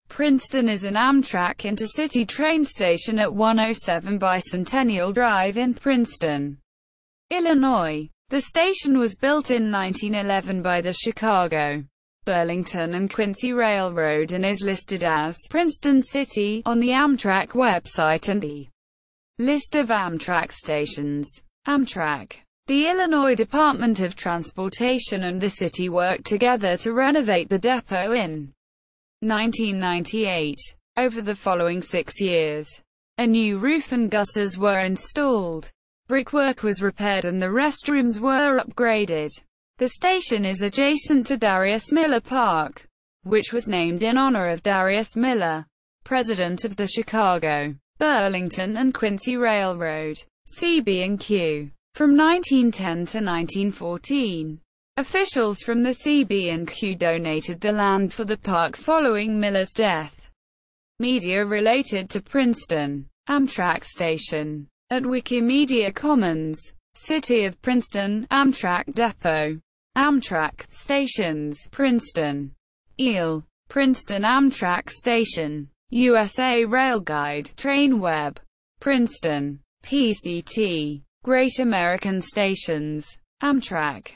Princeton is an Amtrak intercity train station at 107 Bicentennial Drive in Princeton, Illinois. The station was built in 1911 by the Chicago, Burlington and Quincy Railroad and is listed as Princeton City on the Amtrak website and the list of Amtrak stations. Amtrak, the Illinois Department of Transportation and the city worked together to renovate the depot in 1998. Over the following 6 years, a new roof and gutters were installed. Brickwork was repaired and the restrooms were upgraded. The station is adjacent to Darius Miller Park, which was named in honor of Darius Miller, president of the Chicago, Burlington and Quincy Railroad, CB&Q, from 1910 to 1914. Officials from the CB&Q donated the land for the park following Miller's death. Media related to Princeton Amtrak station at Wikimedia Commons. City of Princeton Amtrak Depot. Amtrak stations Princeton. Eel. Princeton Amtrak Station. USA Rail Guide. Train Web. Princeton. PCT. Great American Stations. Amtrak.